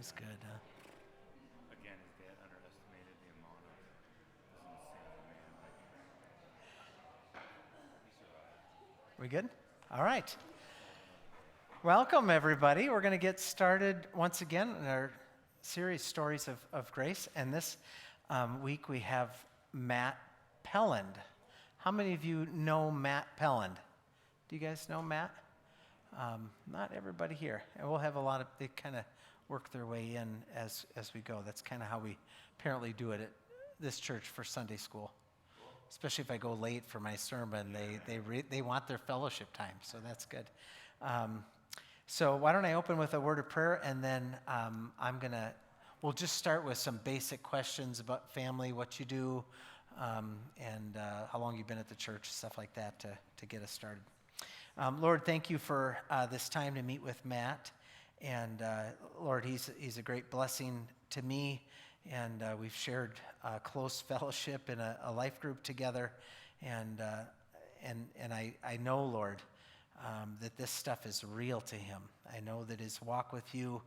It's good. Again, his dad underestimated the amount of this insane man. Like he survived. We good? All right. Holding up. Welcome, everybody. We're going to get started once again in our series, Stories of Grace. And this week we have Matt Pelland. How many of you know Matt Pelland? Do you guys know Matt? Not everybody here. And we'll have a lot of, they kind of work their way in as we go. That's kind of how we apparently do it at this church for Sunday school. Especially if I go late for my sermon, they want their fellowship time, so that's good. So why don't I open with a word of prayer, and then we'll just start with some basic questions about family, what you do, and how long you've been at the church, stuff like that to get us started. Lord, thank you for this time to meet with Matt. And Lord, he's a great blessing to me. And we've shared close fellowship in a life group together. And I know, Lord, that this stuff is real to him. I know that his walk with you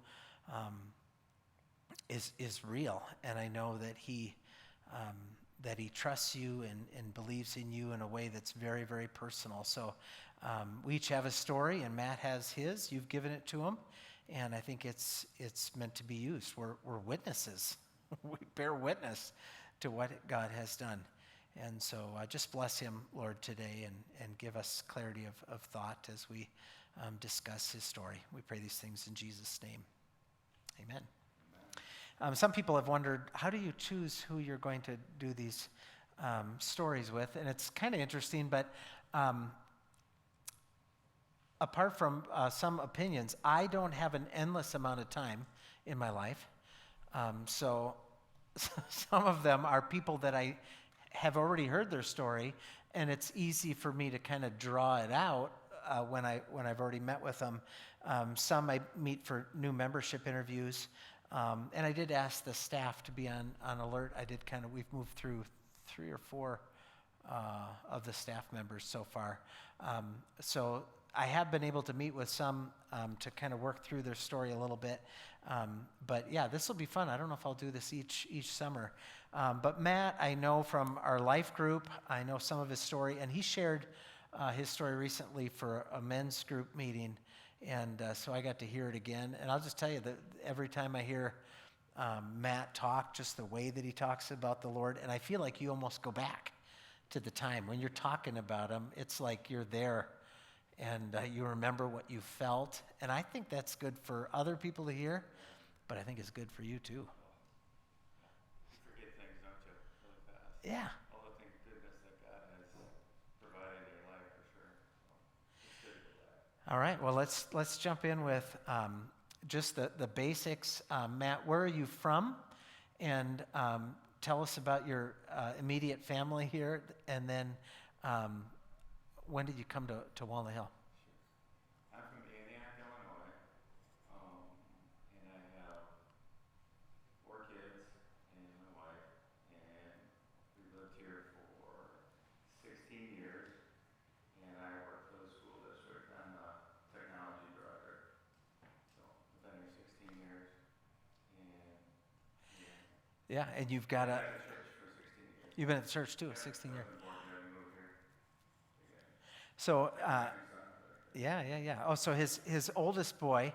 is real. And I know that he trusts you and believes in you in a way that's very, very personal. So we each have a story, and Matt has his. You've given it to him, and I think it's meant to be used. We're witnesses. We bear witness to what God has done. And so just bless him, Lord, today, and give us clarity of thought as we discuss his story. We pray these things in Jesus' name. Amen. Some people have wondered, how do you choose who you're going to do these stories with? And it's kind of interesting, but apart from some opinions, I don't have an endless amount of time in my life. So some of them are people that I have already heard their story, and it's easy for me to kind of draw it out when I've already met with them. Some I meet for new membership interviews. And I did ask the staff to be on alert. We've moved through 3 or 4 of the staff members so far. So I have been able to meet with some to kind of work through their story a little bit. But yeah, this will be fun. I don't know if I'll do this each summer. But Matt, I know from our life group, I know some of his story, and he shared his story recently for a men's group meeting. And so I got to hear it again. And I'll just tell you that every time I hear Matt talk, just the way that he talks about the Lord, and I feel like you almost go back to the time when you're talking about him. It's like you're there and you remember what you felt. And I think that's good for other people to hear, but I think it's good for you too. You forget things, don't you, really fast? Yeah. All the goodness that God has provided in your life, for sure. So it's good to go back. All right. Well, let's jump in with just the basics. Matt, where are you from? And tell us about your immediate family here. And then when did you come to Walnut Hill? I'm from Antioch, Illinois, and I have 4 kids and my wife, and we've lived here for 16 years, and I work for the school district. I'm the technology director, so I've been here 16 years, and yeah, Yeah, and you've got I've been at church for 16 years. you've been at church too, Yeah, 16 so years. I've been born here and moved here. So, Yeah. yeah. Oh, so his oldest boy,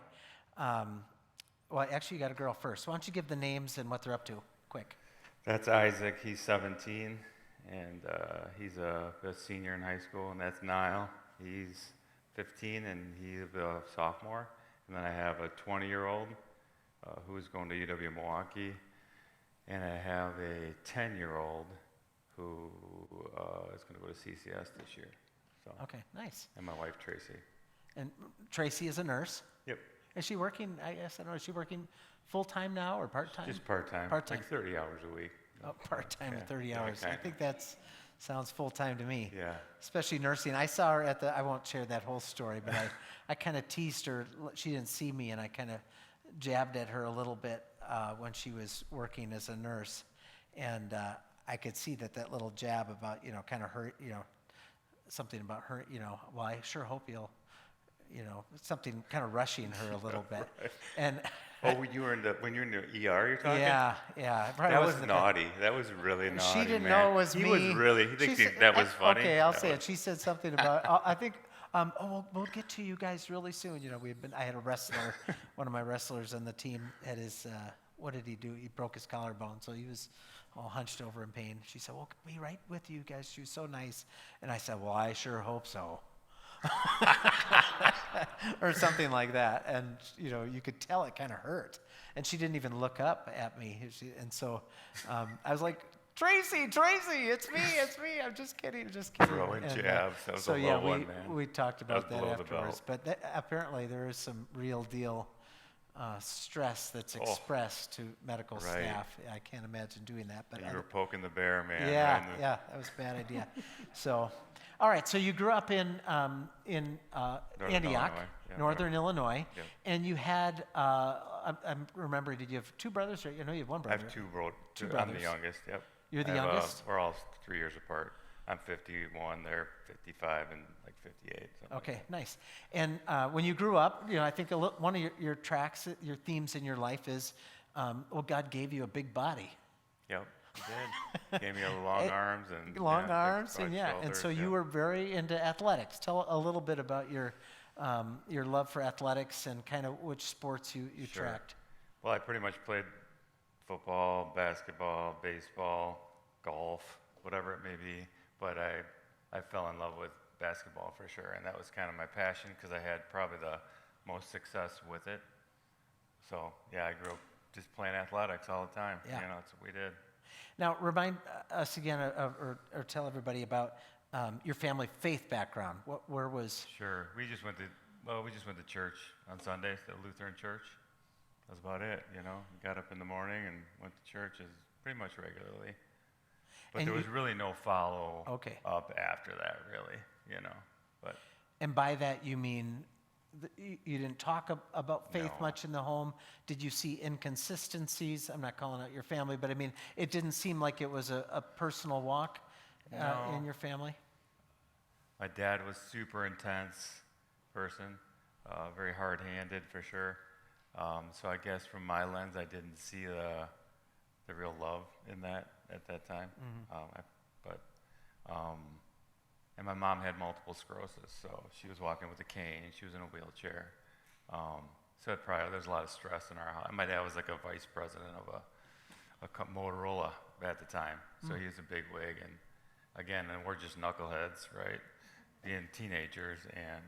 well, actually, you got a girl first. Why don't you give the names and what they're up to, quick? That's Isaac. He's 17, and he's a senior in high school. And that's Niall. He's 15, and he's a sophomore. And then I have a 20-year-old who's going to UW Milwaukee, and I have a 10-year-old who is going to go to CCS this year. So. Okay, nice. And my wife Tracy. And Tracy is a nurse. Yep. Is she working? I don't know. Is she working full time now or part time? Just part-time. Part-time. Like 30 hours a week. Oh, part time, Yeah, 30 yeah, hours. I kinda. think that sounds full time to me. Yeah. Especially nursing. I saw her I won't share that whole story, but I kind of teased her. She didn't see me, and I kind of jabbed at her a little bit when she was working as a nurse. And I could see that little jab about, kind of her, something about her, well, I sure hope you'll, something kind of rushing her a little bit. Right. And Oh, when you were in the ER, you're talking? Yeah, yeah. It probably That was wasn't naughty. That was really naughty, She didn't man. know it was He me. was really. He She thinks said, that was funny. okay, I'll That say was, it. She said something about, I think, oh, we'll get to you guys really soon. You know, I had a wrestler, one of my wrestlers on the team had his, what did he do? He broke his collarbone, so he was all hunched over in pain. She said, well, be right with you guys. She was so nice. And I said, well, I sure hope so. Or something like that. And, you know, you could tell it kind of hurt. And she didn't even look up at me. And so I was like, Tracy, it's me. I'm just kidding. throwing And, jabs. That was so a yeah, low one, man. we talked about was that below the afterwards. belt. But apparently there is some real deal stress that's expressed to medical Right. staff. I can't imagine doing that. But You were poking the bear, man. yeah, right in the- yeah, that was a bad idea. So, all right. So you grew up in Antioch, Illinois. Yeah, Northern Illinois, Yep. and you had. I'm remembering. Did you have two brothers? Or, you know, you have one I brother. have two Two I'm brothers. the youngest. Yep. You're the I have, youngest? we're all 3 years apart. I'm 51. They're 55 and like 58. something like Okay, nice. And when you grew up, you know, I think one of your tracks, your themes in your life is, well, God gave you a big body. Yep, he did. Gave me long arms and Long big arms, and broad yeah, and so shoulders, you yeah. were very into athletics. Tell a little bit about your love for athletics and kind of which sports you Sure. tracked. Well, I pretty much played football, basketball, baseball, golf, whatever it may be. But I fell in love with basketball for sure, and that was kind of my passion because I had probably the most success with it. So yeah, I grew up just playing athletics all the time. Yeah. You know, that's what we did. Now, remind us again, or tell everybody about your family faith background. Where was? Sure. We just went to church on Sundays, the Lutheran church. That's about it, you know. Got up in the morning and went to church pretty much regularly. But And there was you- really no follow Okay. up after that, really, you know. But And by that you mean you didn't talk about faith No. much in the home. Did you see inconsistencies? I'm not calling out your family, but I mean, it didn't seem like it was a personal walk No. in your family. my dad was super intense person, very hard-handed for sure. So I guess from my lens, I didn't see the real love in that at that time. And my mom had multiple sclerosis, so she was walking with a cane. She was in a wheelchair. So there's a lot of stress in our house. And my dad was like a vice president of a Motorola at the time, so he was a big wig. And again, and we're just knuckleheads, right? Being teenagers and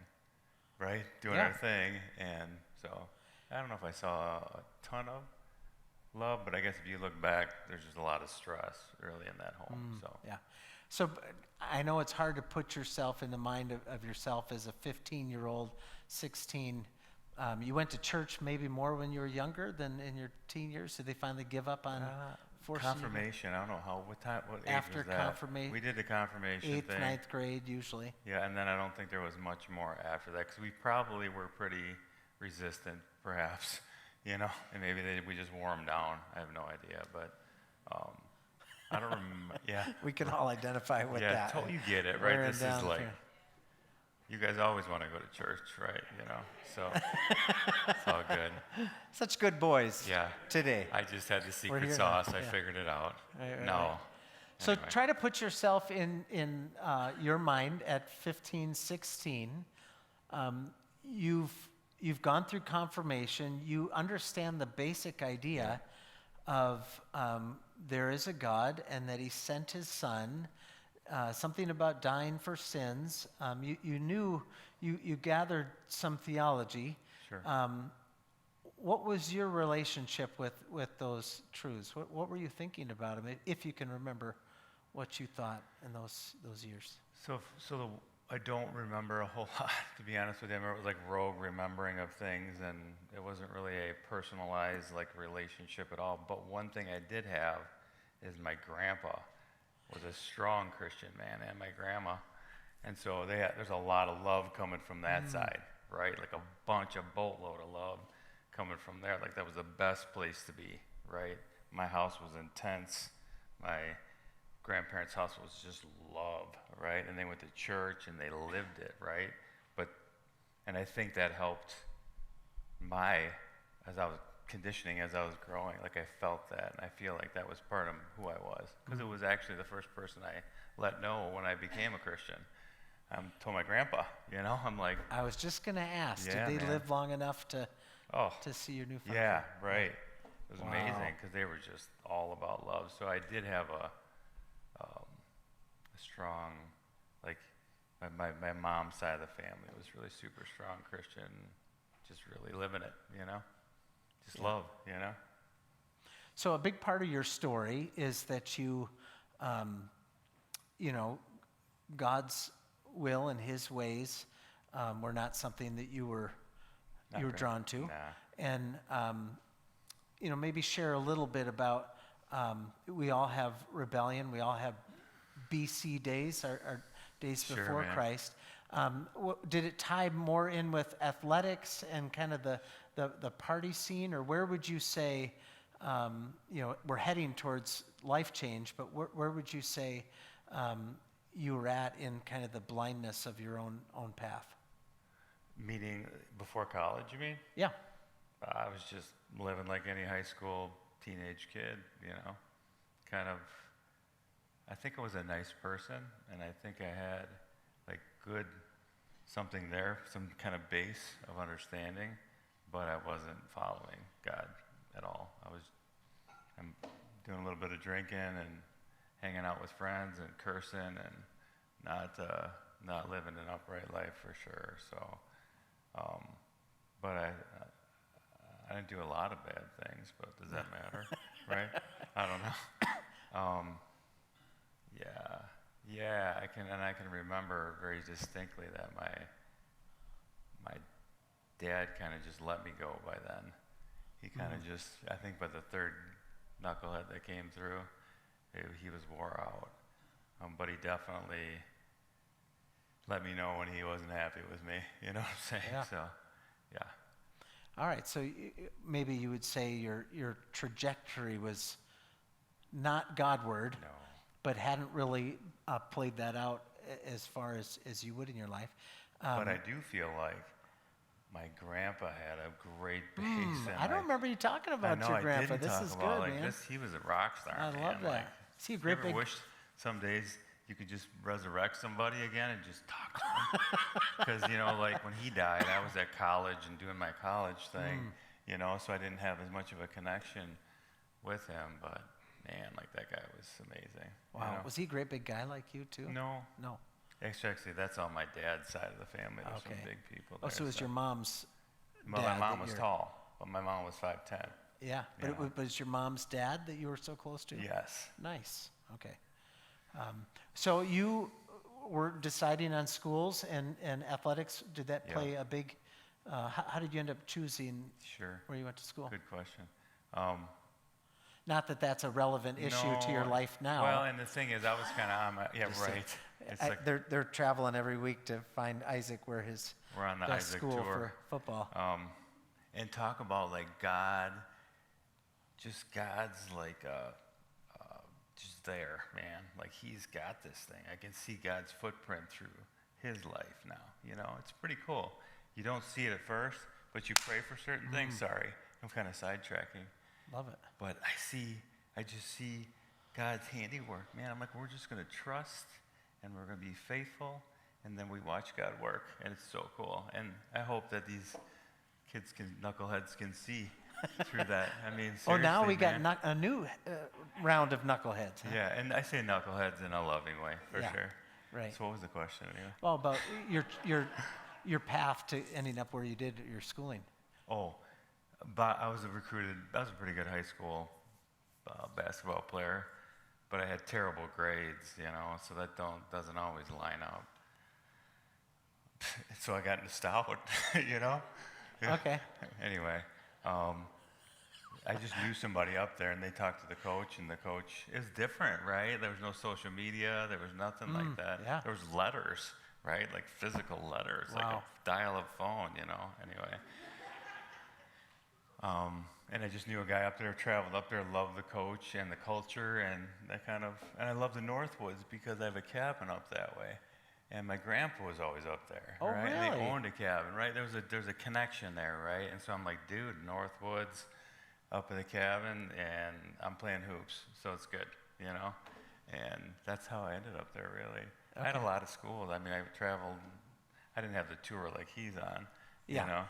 right doing Yeah. our thing. And so I don't know if I saw a ton of love, but I guess if you look back, there's just a lot of stress really in that home. So Yeah. So I know it's hard to put yourself in the mind of yourself as a 15-year-old, 16. You went to church maybe more when you were younger than in your teen years. Did they finally give up on forcing you? confirmation, I don't know what age After was that? confirmation, We did the confirmation 8th, thing. 9th grade usually. Yeah, and then I don't think there was much more after that because we probably were pretty resistant, perhaps, you know, and maybe we just wore them down. I have no idea, but I don't remember. Yeah, We can all identify with yeah, that. you get it, right? Wearing This down is like, for- you guys always want to go to church, right? You know, so it's all good. Such good boys Yeah, today. I just had the secret here now, sauce. I yeah. figured it out. Right, No. right. So Anyway. try to put yourself in your mind at 15, 16. You've gone through confirmation. You understand the basic idea of there is a God and that He sent His Son. Something about dying for sins. You knew you gathered some theology. Sure. What was your relationship with those truths? What were you thinking about them, if you can remember what you thought in those years? I don't remember a whole lot, to be honest with you. I remember it was like rogue remembering of things, and it wasn't really a personalized like relationship at all. But one thing I did have is my grandpa was a strong Christian man, and my grandma, and so there's a lot of love coming from that side, right? Like a boatload of love coming from there. Like that was the best place to be, right? My house was intense. My grandparents' house was just love, right? And they went to church and they lived it, right? And I think that helped as I was conditioning as I was growing. Like I felt that, and I feel like that was part of who I was, because it was actually the first person I let know when I became a Christian. I told my grandpa, I'm like, I was just going to ask, Yeah, did they man. live long enough to oh, see your new father? yeah, right. It was Wow. amazing, because they were just all about love. So I did have a strong, like, my mom's side of the family was really super strong Christian, just really living it, just Yeah. love, So a big part of your story is that you, God's will and His ways were not something that you were Not great. drawn to, Nah. and maybe share a little bit about. We all have rebellion. We all have BC days, our days Sure, before man. Christ. Did it tie more in with athletics and kind of the party scene, or where would you say, we're heading towards life change, but where would you say you were at in kind of the blindness of your own path? Meaning before college, you mean? Yeah. I was just living like any high school teenage kid, kind of. I think I was a nice person, and I think I had like good something there, some kind of base of understanding, but I wasn't following God at all. I'm doing a little bit of drinking and hanging out with friends and cursing and not living an upright life for sure. So, but I didn't do a lot of bad things, but does that matter, right? I don't know. Yeah, I can remember very distinctly that my dad kind of just let me go by then. He kind of just, I think by the third knucklehead that came through, he was wore out. But he definitely let me know when he wasn't happy with me. You know what I'm saying? Yeah. So, yeah. All right. So maybe you would say your trajectory was not Godward, No. but hadn't really played that out as far as you would in your life. But I do feel like my grandpa had a great base. And I don't remember you talking about your grandpa. I didn't this talk is about good, like man. this. He was a rock star. I man. love that. Like, Is he a you great ever big? wished some days you could just resurrect somebody again and just talk to them? Because like when he died, I was at college and doing my college thing, so I didn't have as much of a connection with him. But man, like that guy was amazing. Wow. Was he a great big guy like you too? No. No. Actually, that's on my dad's side of the family. There's some big people there. Oh, so it was your mom's Well, dad my mom that was you're- tall, but my mom was 5'10". Yeah, but Yeah. but it's your mom's dad that you were so close to? Yes. Nice. Okay. So you were deciding on schools and athletics. Did that Yeah. play a big? How did you end up choosing Sure. where you went to school? Good question. Not that that's a relevant issue to your No, life now. Well, and the thing is, I was kind of on my, Just saying. right. It's like They're traveling every week to find Isaac where his we're on the best Isaac school tour. for football. And talk about like God, just God's like just there, man. Like He's got this thing. I can see God's footprint through His life now. It's pretty cool. You don't see it at first, but you pray for certain things. Sorry, I'm kind of sidetracking. Love it. But I just see God's handiwork, man. I'm like, we're just going to trust and we're going to be faithful, and then we watch God work, and it's so cool. And I hope that these knuckleheads can see through that. I mean, seriously, Now we man. got a new round of knuckleheads. Huh? Yeah, and I say knuckleheads in a loving way, for Yeah, sure. right. So what was the question anyway? Well, about your path to ending up where you did your schooling. Oh, but I was a pretty good high school basketball player, but I had terrible grades, so that doesn't always line up. So I got into stout, Yeah. Okay. Anyway, I just knew somebody up there, and they talked to the coach, and the coach is different, right? There was no social media, there was nothing like that. yeah. There was letters, right? Like physical letters, like Wow. a dial-up phone, Anyway. And I just knew a guy up there, traveled up there, loved the coach and the culture, and and I love the Northwoods because I have a cabin up that way. And my grandpa was always up there, Oh, right? And really? they owned a cabin, right? There's a connection there, right? And so I'm like, dude, Northwoods, up in the cabin, and I'm playing hoops, so it's good, you know. And that's how I ended up there, really. I had a Okay. lot of schools. I mean, I traveled. I didn't have the tour like he's on, Yeah. you know.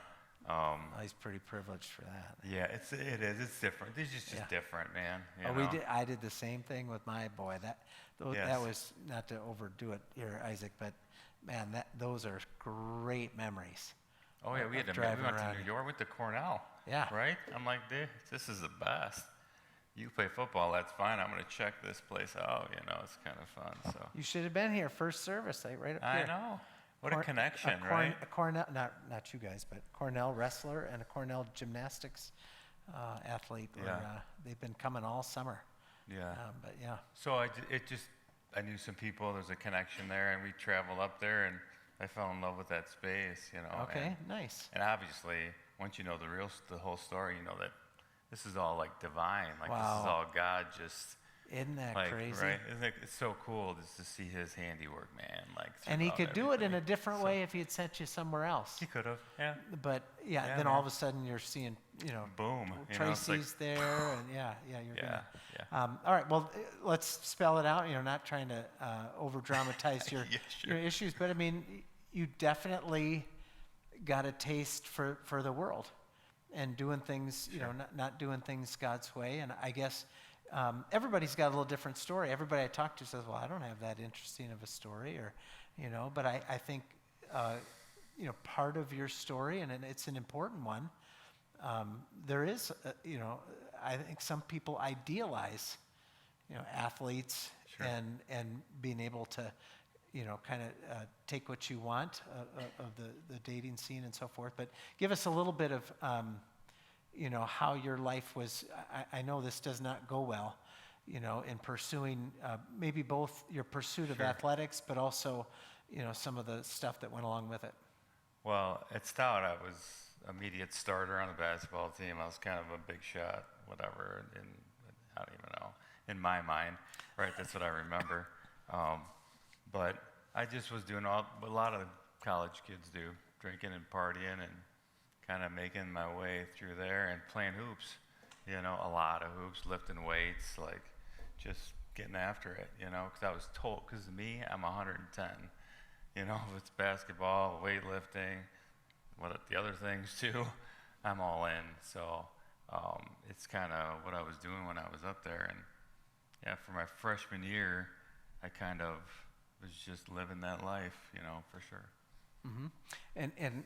Oh, he's pretty privileged for that. Yeah, it is. It's different. It's just Yeah. different, man. You Oh, know? I did the same thing with my boy. That Yes. was, not to overdo it here, Isaac, but man, those are great memories. Oh yeah, of we had to. We driving went to around. New York. Went to Cornell. Yeah. Right. I'm like, this is the best. You play football, that's fine. I'm gonna check this place out. You know, it's kind of fun. So. You should have been here, first service, like right up I here. know. What a connection, Corn- right? A Cornell, not you guys, but Cornell wrestler and a Cornell gymnastics athlete. Yeah. They've been coming all summer. Yeah. But yeah. So I knew some people. There's a connection there, and we traveled up there, and I fell in love with that space. You know. Okay, nice. And obviously, once you know the whole story, you know that this is all like divine. Like this is Wow. all God just. Isn't that Like, crazy? right? It's so cool just to see his handiwork, man. Like, And he throughout could do it in a everything. different way if he had sent you somewhere else. He could have, yeah. But yeah, Yeah, then man. all of a sudden you're seeing, Boom. You know, it's Tracy's like, there, and you're yeah, gonna. yeah. All right, well, let's spell it out. Not trying to over dramatize your Yeah, sure. your issues, but I mean, you definitely got a taste for the world, and doing things, Sure. not doing things God's way. And I guess everybody's got a little different story. Everybody I talk to says, "Well, I don't have that interesting of a story," or, But I think, part of your story, and it's an important one. There is, I think some people idealize, athletes, Sure. and being able to, kind of take what you want of the dating scene and so forth. But give us a little bit of, how your life was. I know this does not go well, in pursuing maybe both your pursuit of Sure. athletics, but also, some of the stuff that went along with it. Well, at Stout, I was immediate starter on the basketball team. I was kind of a big shot, whatever, I don't even know, in my mind, right? That's what I remember. But I just was doing what a lot of college kids do, drinking and partying and kind of making my way through there and playing hoops, a lot of hoops, lifting weights, like just getting after it, because I was told, because me, I'm 110, if it's basketball, weightlifting, the other things too, I'm all in. So it's kind of what I was doing when I was up there. And yeah, for my freshman year, I kind of was just living that life, for sure. Mm-hmm. And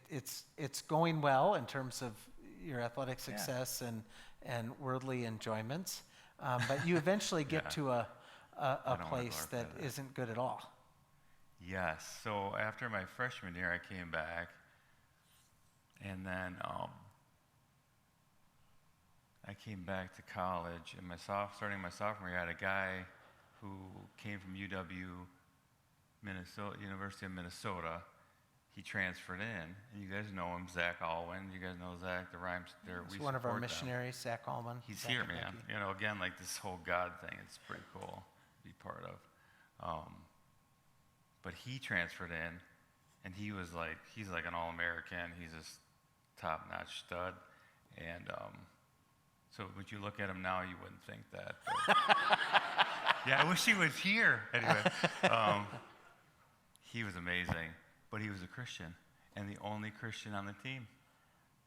it's going well in terms of your athletic success and worldly enjoyments, but you eventually get Yeah. to a I don't wanna place go that into that. isn't good at all. Yes. So after my freshman year, I came back, and then I came back to college. And starting my sophomore year, I had a guy who came from Minnesota, University of Minnesota. He transferred in, and you guys know him, Zach Alwyn. You guys know Zach, the Rhymes. He's We one of our support them. missionaries, Zach Allman. He's Zach here, and man. Becky. Again, like this whole God thing, it's pretty cool to be part of. But he transferred in, and he's like an All-American. He's a top-notch stud. And so would you look at him now, you wouldn't think that. But yeah, I wish he was here. Anyway, he was amazing, but he was a Christian, and the only Christian on the team.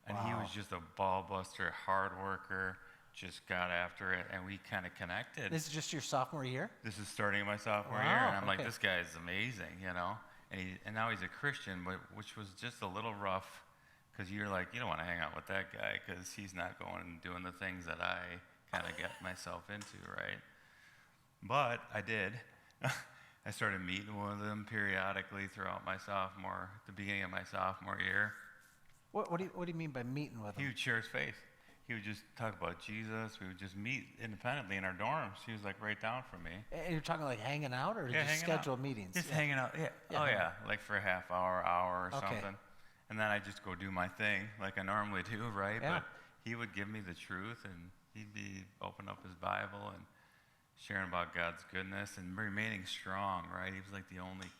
And he Wow. was just a ball buster, hard worker, just got after it, and we kind of connected. This is just your sophomore year? This is starting my sophomore year, Wow, and I'm like, okay. this guy is amazing, And now he's a Christian, which was just a little rough, because you're like, you don't want to hang out with that guy, because he's not going and doing the things that I kind of get myself into, right? But I did. I started meeting with him periodically throughout the beginning of my sophomore year. What do you mean by meeting with He him? would share his faith. He would just talk about Jesus. We would just meet independently in our dorms. He was like right down from me. And you're talking like hanging out, or Yeah, just hanging out. schedule meetings? Just Yeah. hanging out. Yeah. Yeah, Oh hanging yeah, like for a half hour or Okay. something. And then I just go do my thing like I normally do, right? Yeah. But he would give me the truth, and he'd be open up his Bible and sharing about God's goodness and remaining strong, right? He was like the only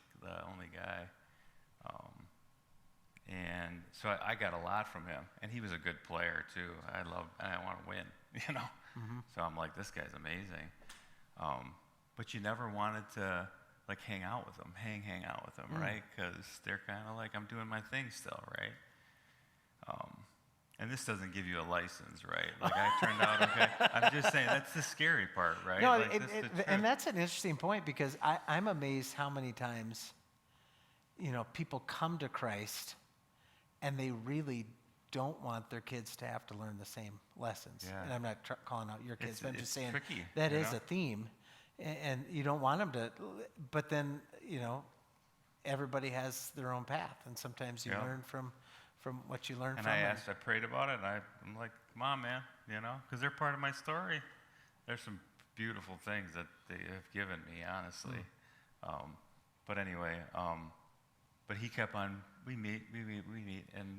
guy. And so I got a lot from him, and he was a good player too. I want to win, you know. So I'm like, this guy's amazing. But you never wanted to like hang out with them, hang out with them, right? Because they're kind of like, I'm doing my thing still, right? And this doesn't give you a license, right? Like I turned out okay. I'm just saying that's the scary part, right? No, Like, that's the truth. and that's an interesting point because I'm amazed how many times, people come to Christ and they really don't want their kids to have to learn the same lessons. Yeah. And I'm not calling out your kids, but I'm just saying tricky, that is know? a theme. And you don't want them to, but then, everybody has their own path. And sometimes you learn from what you learn and from them. I prayed about it, and I'm like, come on, man, because they're part of my story. There's some beautiful things that they have given me, honestly. But anyway, but he kept on, we meet, and,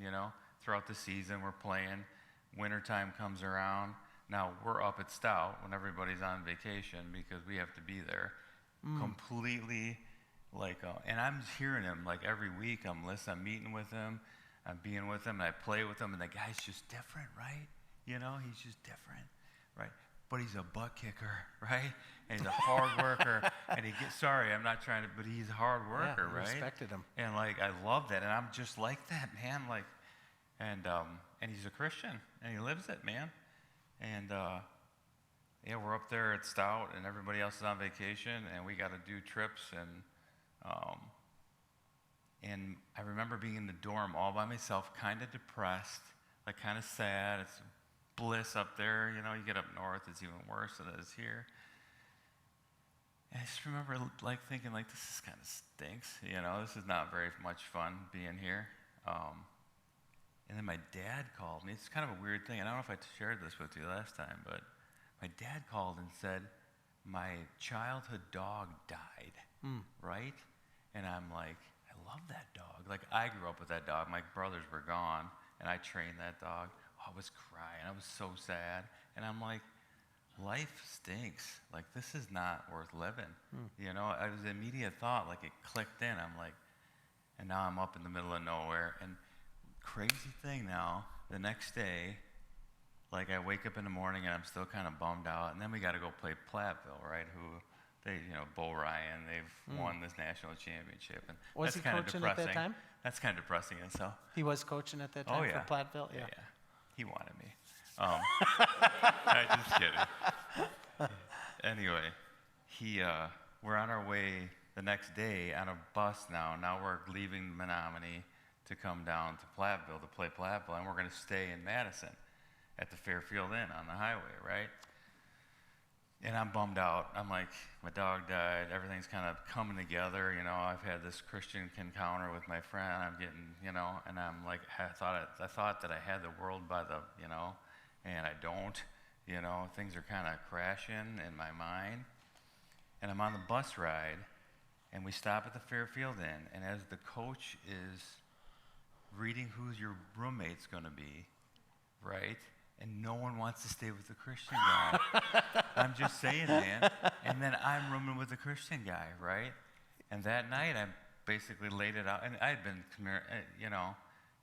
throughout the season we're playing. Wintertime comes around. Now, we're up at Stout when everybody's on vacation because we have to be there. Completely, and I'm hearing him, every week I'm listening, I'm meeting with him, I'm being with him, and I play with him, and the guy's just different, right? He's just different, right? But he's a butt kicker, right? And he's a hard worker, and I'm not trying to, but he's a hard worker, I right? respected him. And, I love that, and I'm just like that, man, and he's a Christian, and he lives it, man. And, we're up there at Stout, and everybody else is on vacation, and we got to do trips, and I remember being in the dorm all by myself, kind of depressed, kind of sad. It's bliss up there, you get up north, it's even worse than it is here. And I just remember, thinking, this is kind of stinks, this is not very much fun being here. And then my dad called me. It's kind of a weird thing. I don't know if I shared this with you last time, but my dad called and said, my childhood dog died, right? And I'm like, I love that dog. I grew up with that dog. My brothers were gone, and I trained that dog. Oh, I was crying. I was so sad. And I'm like, life stinks. This is not worth living. It was an immediate thought, it clicked in. I'm like, and now I'm up in the middle of nowhere. And crazy thing now, the next day, I wake up in the morning and I'm still kind of bummed out. And then we got to go play Platteville, right? Bo Ryan, they've won this national championship. And was he coaching at that time? That's kind of depressing. And so he was coaching at that time for Platteville? Yeah. He wanted me. I'm just kidding. Anyway, we're on our way the next day on a bus now. Now we're leaving Menominee to come down to Platteville to play Platteville, and we're going to stay in Madison at the Fairfield Inn on the highway, right? And I'm bummed out. I'm like, my dog died. Everything's kind of coming together. I've had this Christian encounter with my friend. I'm getting, and I'm like, I thought that I had the world by the, and I don't. Things are kind of crashing in my mind. And I'm on the bus ride, and we stop at the Fairfield Inn, and as the coach is reading who's your roommate's going to be, right? And no one wants to stay with the Christian guy. I'm just saying, man. And then I'm rooming with the Christian guy, right? And that night, I basically laid it out. And I had been,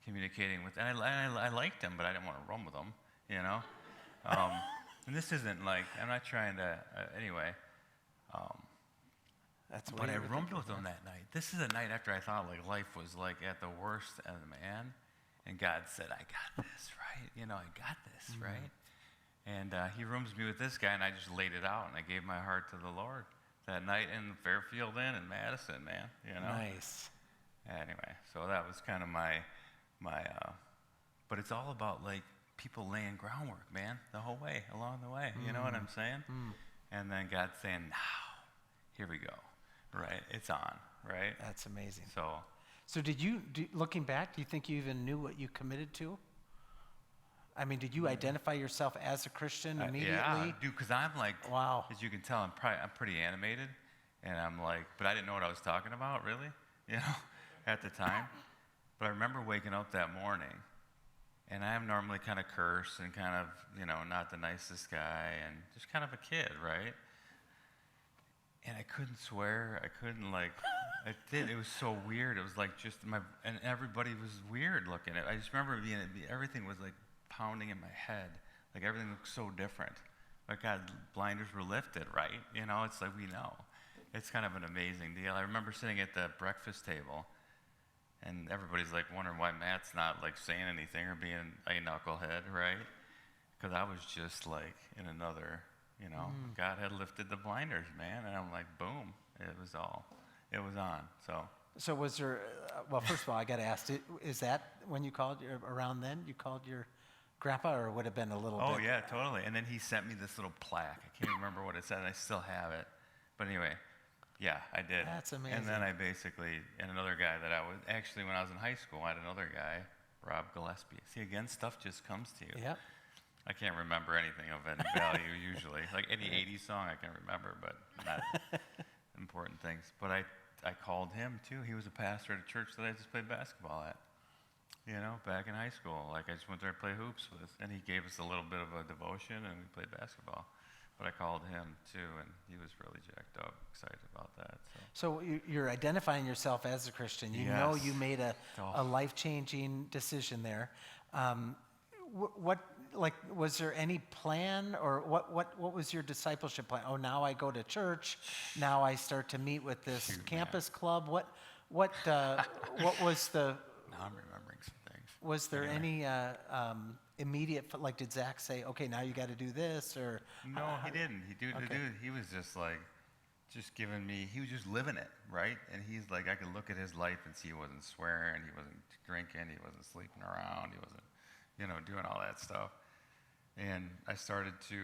communicating with, and I liked him, but I didn't want to room with him, and this isn't I'm not trying to, anyway. That's but I roomed with him that night. This is a night after I thought life was at the worst, and man, and God said, I got this, right? I got this, right? And he rooms me with this guy, and I just laid it out, and I gave my heart to the Lord that night in the Fairfield Inn in Madison, man. Nice. Anyway, so that was kind of my but it's all about people laying groundwork, man, the whole way, along the way. You know what I'm saying? And then God saying, now, here we go, right? It's on, right? That's amazing. So did you, looking back, do you think you even knew what you committed to? I mean, did you identify yourself as a Christian immediately? Yeah, dude, because I'm wow. As you can tell, I'm pretty animated, and I'm but I didn't know what I was talking about, really, at the time. But I remember waking up that morning, and I'm normally kind of cursed and kind of, not the nicest guy, and just kind of a kid, right? and I couldn't swear. I couldn't like, I did. It was so weird. It was like just and everybody was weird looking at it. I just remember everything was like pounding in my head. Like everything looked so different. Like God, blinders were lifted, right? You know, it's like we know. It's kind of an amazing deal. I remember sitting at the breakfast table, and everybody's like wondering why Matt's not like saying anything or being a knucklehead, right? Because I was just like in another, you know, God had lifted the blinders, man, and I'm like, boom, it was on. So was there, well, first of all, I got to ask, is that when you called, around then, you called your grandpa, or would have been a little bit? Oh, yeah, totally. And then he sent me this little plaque. I can't remember what it said, and I still have it. But anyway, yeah, I did. That's amazing. And then I basically, and another guy that I was, actually when I was in high school, I had another guy, Rob Gillespie. See, again, stuff just comes to you. Yeah. I can't remember anything of any value usually. Like any 80s song I can remember, but not important things. But I called him too. He was a pastor at a church that I just played basketball at. You know, back in high school. Like I just went there to play hoops with. And he gave us a little bit of a devotion and we played basketball. But I called him too, and he was really jacked up, excited about that. So you're identifying yourself as a Christian. You know you made a life-changing decision there. Was there any plan, or what was your discipleship plan? Oh, now I go to church. Now I start to meet with this campus club. What was the? Now I'm remembering some things. Was there any immediate, like, did Zach say, okay, now you got to do this, or? No, he didn't. He was just like, just giving me, he was just living it, right? And he's like, I could look at his life and see he wasn't swearing, he wasn't drinking, he wasn't sleeping around, he wasn't, you know, doing all that stuff. And I started to,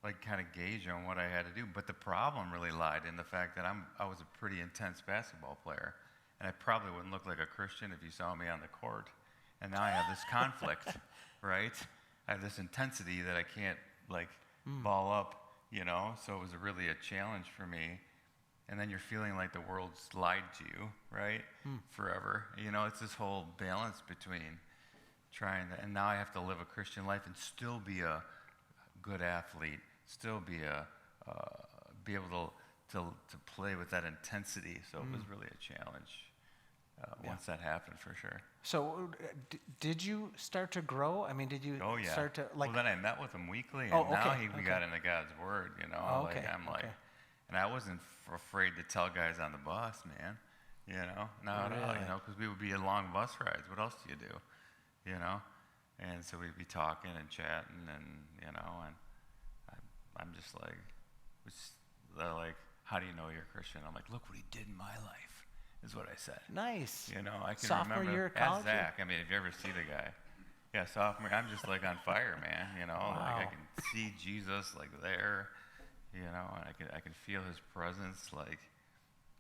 like, kind of gauge on what I had to do. But the problem really lied in the fact that I was a pretty intense basketball player. And I probably wouldn't look like a Christian if you saw me on the court. And now I have this conflict, right? I have this intensity that I can't, like, ball up, you know? So it was really a challenge for me. And then you're feeling like the world's lied to you, right? Forever. You know, it's this whole balance between trying to, and now I have to live a Christian life and still be a good athlete, still be able to play with that intensity. So it was really a challenge once that happened, for sure. So did you start to grow? I mean, did you start to, like? Well, then I met with him weekly, and now we got into God's word, you know. And I wasn't afraid to tell guys on the bus, man, you know, not at all, you know, because we would be in long bus rides. What else do you do? You know, and so we'd be talking and chatting, and you know, and I'm just like, they're like, how do you know you're a Christian? I'm like, look what he did in my life, is what I said. Nice. You know, I can sophomore remember. Year of college? Zach, I mean, if you ever see the guy, yeah, sophomore. I'm just like on fire, man. You know, like I can see Jesus like there, you know, and I can feel his presence like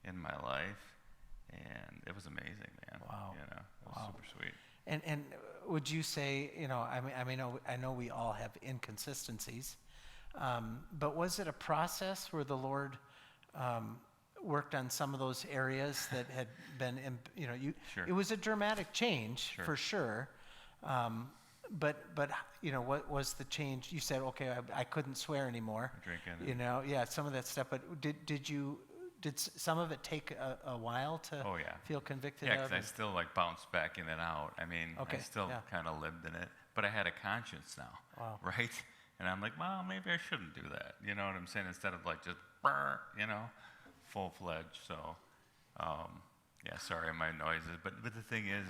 in my life, and it was amazing, man. Wow. You know, it was super sweet. And would you say, you know, I know we all have inconsistencies, but was it a process where the Lord worked on some of those areas that had been, you know, Sure. It was a dramatic change for sure, but you know, what was the change? You said, okay, I couldn't swear anymore. Drinking. You know, some of that stuff. But did some of it take a while to feel convicted of? Yeah, because I still like bounced back in and out. I mean, I still kind of lived in it, but I had a conscience now, right? And I'm like, well, maybe I shouldn't do that. You know what I'm saying? Instead of like just, you know, full-fledged. So, sorry, my noises. But the thing is,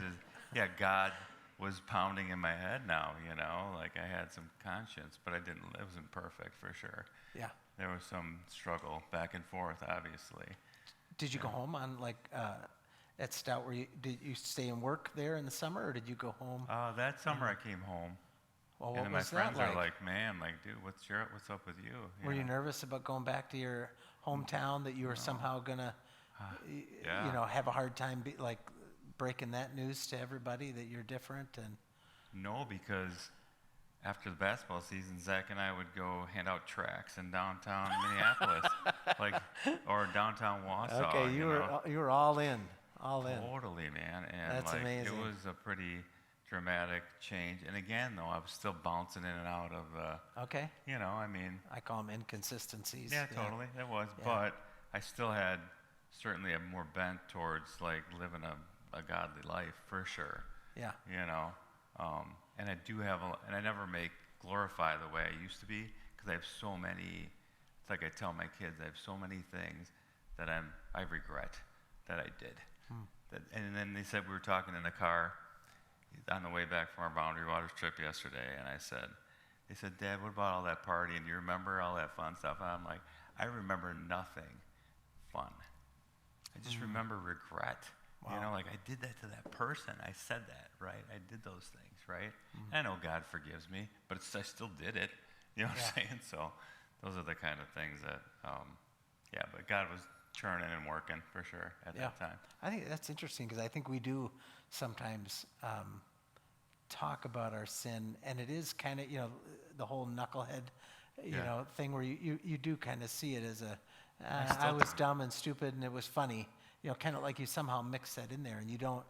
God was pounding in my head now, you know? Like I had some conscience, but it wasn't perfect for sure. Yeah. There was some struggle back and forth, obviously. Did you go home on at Stout? Did you stay and work there in the summer, or did you go home? That summer I came home. Well, what and then was my friends that are like, man, like, dude, what's up with you? Were you nervous about going back to your hometown, that you were somehow gonna, you know, have a hard time breaking that news to everybody that you're different? And no, because after the basketball season, Zach and I would go hand out tracts in downtown Minneapolis, or downtown Wausau. Okay, you were all in. Totally, man. And that's amazing. It was a pretty dramatic change. And again, though, I was still bouncing in and out of. You know, I mean. I call them inconsistencies. Yeah, totally. It was, but I still had certainly a more bent towards like living a godly life for sure. Yeah. You know, and I do have and I never make glorify the way I used to be because I have so many. It's like I tell my kids, I have so many things that I regret that I did. And then they said, we were talking in the car on the way back from our Boundary Waters trip yesterday, and they said, Dad, what about all that partying? Do you remember all that fun stuff? And I'm like, I remember nothing fun. I just remember regret. Wow. You know, like I did that to that person. I said that, right? I did those things, right? And I know God forgives me, but I still did it. You know what I'm saying? So those are the kind of things that, but God was churning and working for sure at that time. I think that's interesting because I think we do sometimes talk about our sin, and it is kind of, the whole knucklehead, thing where you do kind of see it as I was dumb and stupid and it was funny, kind of like you somehow mix that in there, and you don't,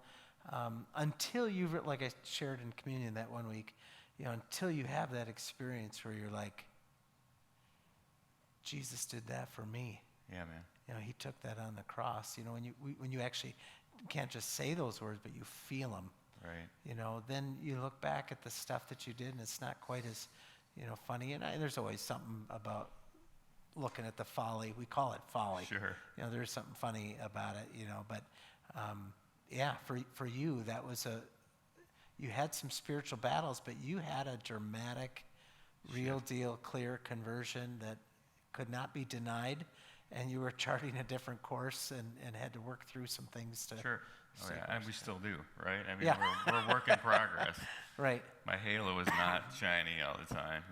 until you've, like I shared in communion that one week, until you have that experience where you're like, Jesus did that for me. Yeah, man. He took that on the cross. When you actually can't just say those words, but you feel them. Right. Then you look back at the stuff that you did, and it's not quite as, funny. And there's always something about looking at the folly. We call it folly. Sure. There's something funny about it. But for you, that was you had some spiritual battles, but you had a dramatic, real deal, clear conversion that could not be denied. And you were charting a different course and had to work through some things to. Sure. Oh, yeah, and we still do, right? I mean, Yeah. we're work in progress. Right. My halo is not shiny all the time,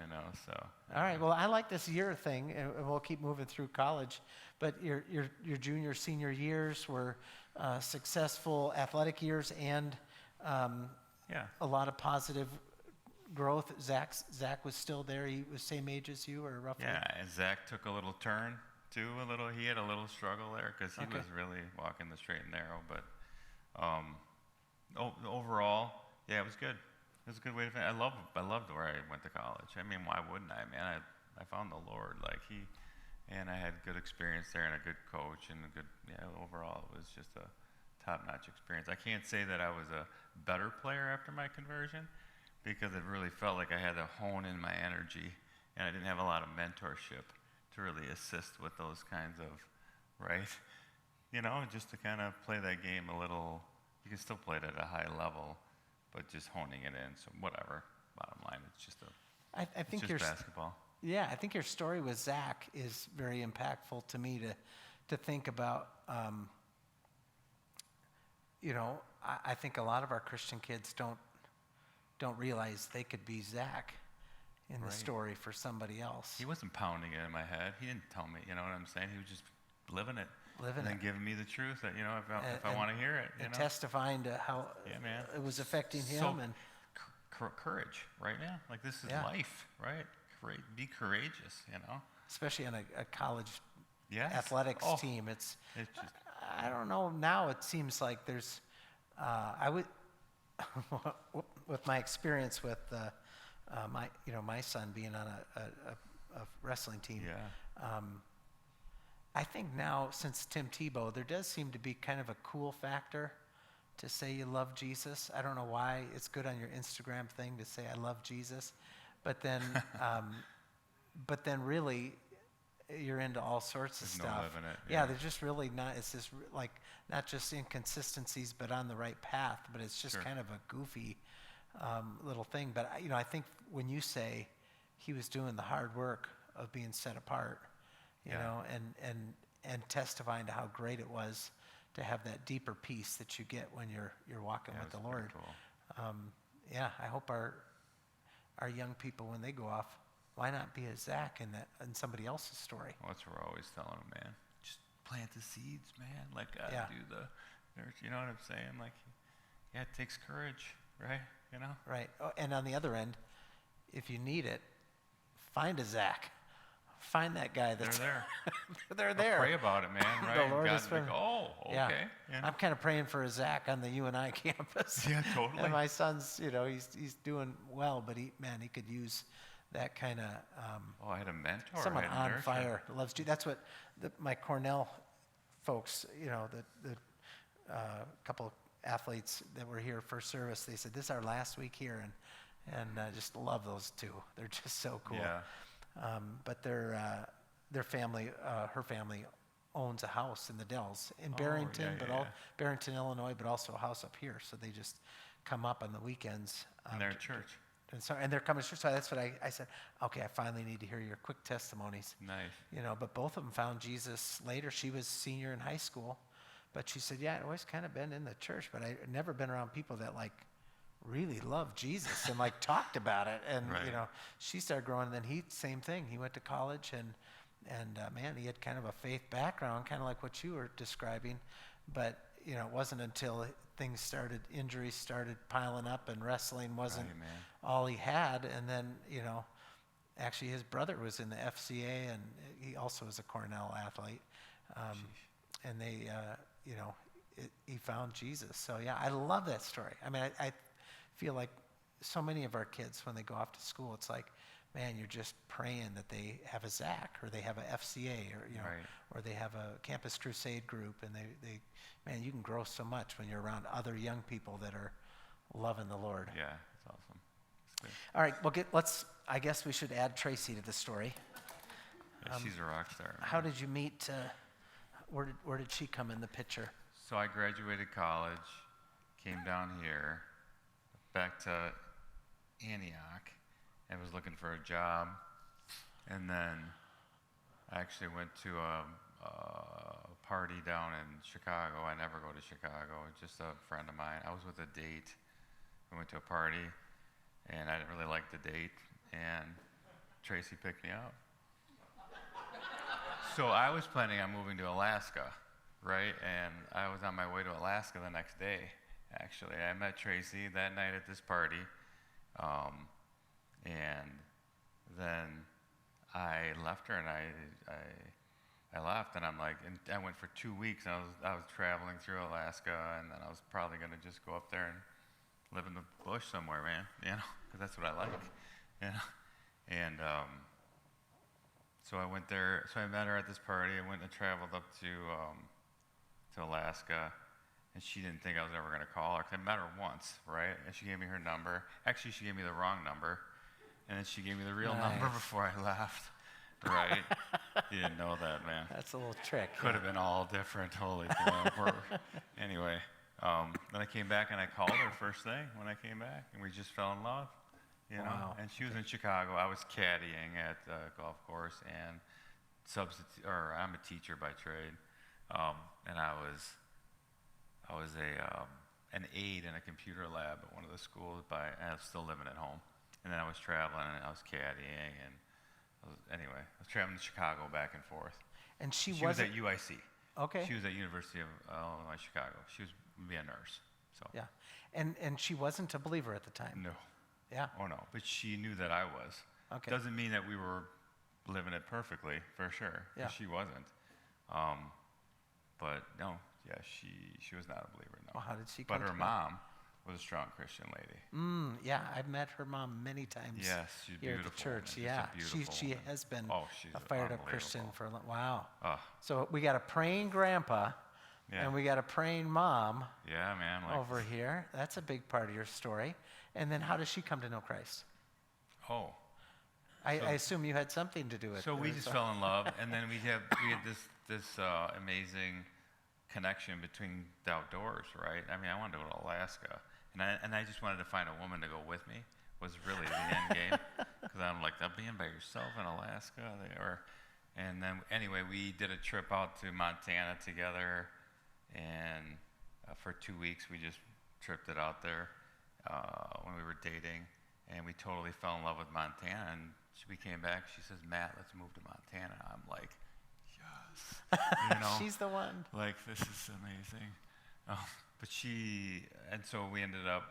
so. All right. Well, I like this year thing, and we'll keep moving through college. But your junior, senior years were successful athletic years and a lot of positive growth. Zach was still there. He was same age as you, or roughly? Yeah, and Zach took a little turn, too, he had a little struggle there because he was really walking the straight and narrow. But overall, it was good. It was a good way to finish. I loved where I went to college. I mean, why wouldn't I, man? I found the Lord, and I had good experience there and a good coach and overall it was just a top-notch experience. I can't say that I was a better player after my conversion because it really felt like I had to hone in my energy and I didn't have a lot of mentorship to really assist with those kinds of, right? Just to kind of play that game a little, you can still play it at a high level, but just honing it in, so whatever. Bottom line, it's just I think it's just basketball. Yeah, I think your story with Zach is very impactful to me to think about. I think a lot of our Christian kids don't realize they could be Zach in the story for somebody else. He wasn't pounding it in my head. He didn't tell me, you know what I'm saying? He was just living it. And then giving me the truth that, if I want to hear it, and testifying to how it was affecting him. And courage, right now. Like, this is life, right? Be courageous, Especially on a college athletics team. It's just, I don't know, now it seems like there's, I would, with my experience with my son being on a wrestling team. I think now, since Tim Tebow, there does seem to be kind of a cool factor to say you love Jesus. I don't know why. It's good on your Instagram thing to say I love Jesus, but then really you're into all sorts of There's stuff. no living it. Yeah, they're just really not. It's just like not just inconsistencies, but on the right path. But it's just kind of a goofy little thing. But I think when you say he was doing the hard work of being set apart, and testifying to how great it was to have that deeper peace that you get when you're walking with the Lord. Cool. I hope our young people, when they go off, why not be a Zach in somebody else's story? Well, that's what we're always telling them, man. Just plant the seeds, man. Like, do the, you know what I'm saying? Like, it takes courage, right? Right. Oh, and on the other end, if you need it, find a Zach. Find that guy that's there. They're there. Pray about it, man. Right? The Lord God has been, okay. Yeah. I'm kind of praying for a Zach on the UNI campus. Yeah, totally. And my son's, he's doing well, but he could use that kind of Oh, I had a mentor. someone I had a on nurture. fire, loves Jesus. That's what my Cornell folks, the couple of athletes that were here for service, they said, this is our last week here, and just love those two. They're just so cool. Yeah. But their family, her family, owns a house in the Dells in Oh, Barrington, yeah, yeah, yeah. Barrington, Illinois, but also a house up here. So they just come up on the weekends. And they're at church. And they're coming to church. So that's what I said. Okay, I finally need to hear your quick testimonies. Nice. But both of them found Jesus later. She was senior in high school, but she said, "Yeah, I'd always kind of been in the church, but I'd never been around people that like really loved Jesus and like talked about it." And Right. she started growing. And then same thing. He went to college, and man, he had kind of a faith background, kind of like what you were describing. But it wasn't until injuries started piling up, and wrestling wasn't Right, man. all he had. And then actually his brother was in the FCA, and he also was a Cornell athlete. And they, he found Jesus. So yeah, I love that story. I mean, I feel like so many of our kids, when they go off to school, it's like, man, you're just praying that they have a Zach, or they have a FCA, or Right. or they have a Campus Crusade group, and they, man, you can grow so much when you're around other young people that are loving the Lord. Yeah, that's awesome. That's good. All right, well, I guess we should add Tracy to the story. Yeah, she's a rock star. man. How did you meet? Where did she come in the picture? So I graduated college, came down here, back to Antioch, and was looking for a job. And then I actually went to a party down in Chicago. I never go to Chicago. It's just a friend of mine. I was with a date. We went to a party, and I didn't really like the date. And Tracy picked me up. So I was planning on moving to Alaska, right? And I was on my way to Alaska the next day, actually. I met Tracy that night at this party. And then I left her, and I left, and I'm like, and I went for 2 weeks, and I was traveling through Alaska, and then I was probably going to just go up there and live in the bush somewhere, man, because that's what I like, And so I went there. So I met her at this party. I went and traveled up to Alaska, and she didn't think I was ever going to call her, because I met her once, right? And she gave me her number. Actually, she gave me the wrong number, and then she gave me the real number Nice. before I left, right? You didn't know that, man. That's a little trick. Could have been all different, holy cow. Anyway, then I came back, and I called her first thing when I came back, and we just fell in love, Wow. And she was in Chicago. I was caddying at the golf course, and I'm a teacher by trade, and I was an aide in a computer lab at one of the schools. And I was still living at home, and then I was traveling, and I was caddying, and I was traveling to Chicago back and forth. And she was wasn't. at UIC. Okay. She was at University of Illinois Chicago. She was be a nurse. So Yeah. And she wasn't a believer at the time. no, Yeah. oh no, but she knew that I was. Okay. Doesn't mean that we were living it perfectly, for sure. 'Cause Yeah. she wasn't. But no, yeah, she was not a believer. No. Well, how did she But come her to mom was a strong Christian lady. Yeah, I've met her mom many times. Yes, she's here beautiful. at the church. man. Yeah, Just a beautiful she woman. has been Oh, she's a fired up Christian unbelievable. for wow. Oh, So we got a praying grandpa, yeah. and we got a praying mom Yeah, man. Like, over here. That's a big part of your story. And then how does she come to know Christ? oh. I So- assume you had something to do with it. So we just fell in love, and then we had this amazing connection between the outdoors, right? I mean, I wanted to go to Alaska, and I just wanted to find a woman to go with me. Was really the end game, because I'm like, that being by yourself in Alaska, and then anyway, we did a trip out to Montana together, and for 2 weeks we just tripped it out there when we were dating, and we totally fell in love with Montana. And we came back. She says, "Matt, let's move to Montana." I'm like, yes, She's the one. like, this is amazing. And so we ended up,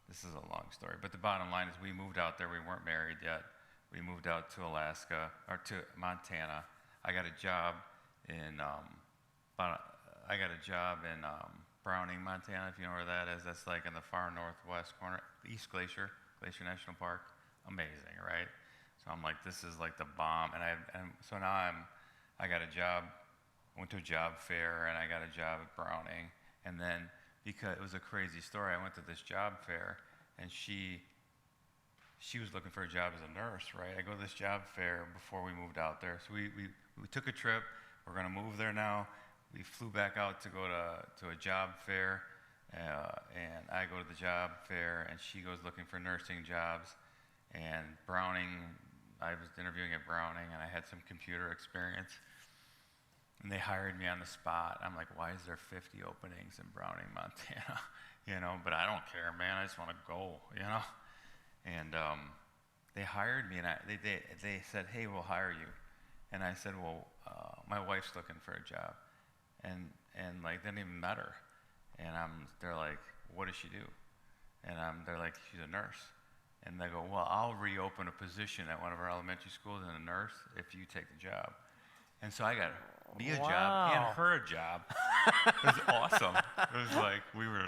this is a long story, but the bottom line is we moved out there. We weren't married yet. We moved out to Alaska, or to Montana. I got a job in, Browning, Montana, if you know where that is. That's like in the far northwest corner, East Glacier National Park. amazing, right? So I'm like, this is like the bomb. And so now I got a job, went to a job fair, and I got a job at Browning. And then, because it was a crazy story, I went to this job fair, and she was looking for a job as a nurse, right? I go to this job fair before we moved out there. So we took a trip. We're going to move there now. We flew back out to go to a job fair, and I go to the job fair, and she goes looking for nursing jobs. And Browning, I was interviewing at Browning, and I had some computer experience. And they hired me on the spot. I'm like, why is there 50 openings in Browning, Montana? But I don't care, man. I just want to go, And they hired me, and they said, hey, we'll hire you. And I said, well, my wife's looking for a job. And like, they didn't even met her. And they're like, what does she do? And they're like, she's a nurse. And they go, well, I'll reopen a position at one of our elementary schools as a nurse if you take the job. And so I got me a job and her a job. It was awesome. It was like, we were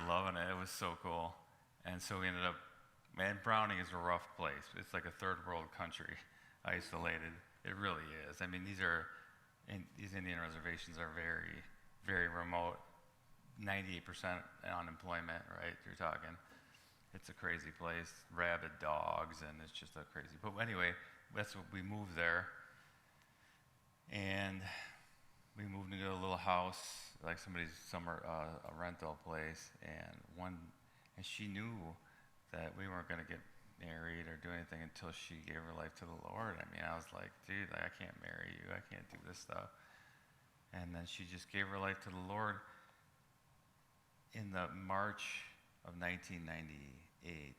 loving it. It was so cool. And so we ended up, man, Browning is a rough place. It's like a third world country, isolated. It really is. I mean, these Indian reservations are very, very remote. 98% unemployment, right? You're talking. It's a crazy place. Rabid dogs, and it's just a crazy. But anyway, that's what we moved there. And we moved into a little house, like somebody's summer a rental place, and she knew that we weren't going to get married or do anything until she gave her life to the Lord. I mean, I was like, dude, I can't marry you. I can't do this stuff. And then she just gave her life to the Lord in the March of 1998.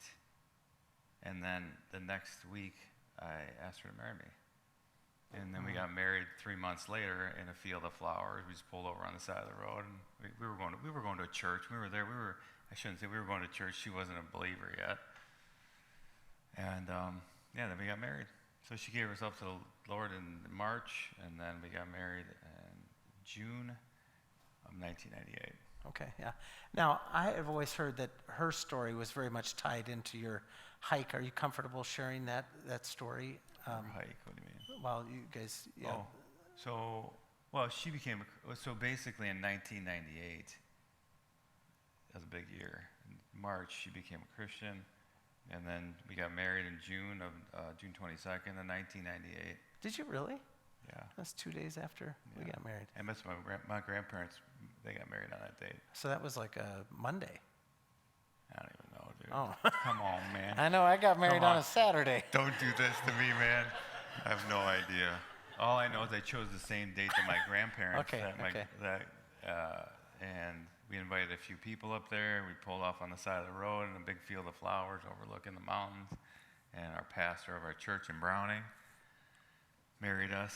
And then the next week, I asked her to marry me. And then we got married 3 months later in a field of flowers. We just pulled over on the side of the road, and we were going to a church. We were there. I shouldn't say we were going to church. She wasn't a believer yet. And then we got married. So she gave herself to the Lord in March, and then we got married in June of 1998. Okay, yeah. Now, I have always heard that her story was very much tied into your hike. Are you comfortable sharing that story? Hike, what do you mean? Well, you guys, yeah. She became, so basically in 1998, that was a big year. In March, she became a Christian, and then we got married in June 22nd of 1998. Did you really? Yeah. That's 2 days after we got married. And that's my grandparents, they got married on that date. So that was like a Monday. I don't even know, dude. Oh. Come on, man. I know, I got married on a Saturday. Don't do this to me, man. I have no idea. All I know is I chose the same date that my grandparents. And we invited a few people up there. We pulled off on the side of the road in a big field of flowers overlooking the mountains. And our pastor of our church in Browning married us.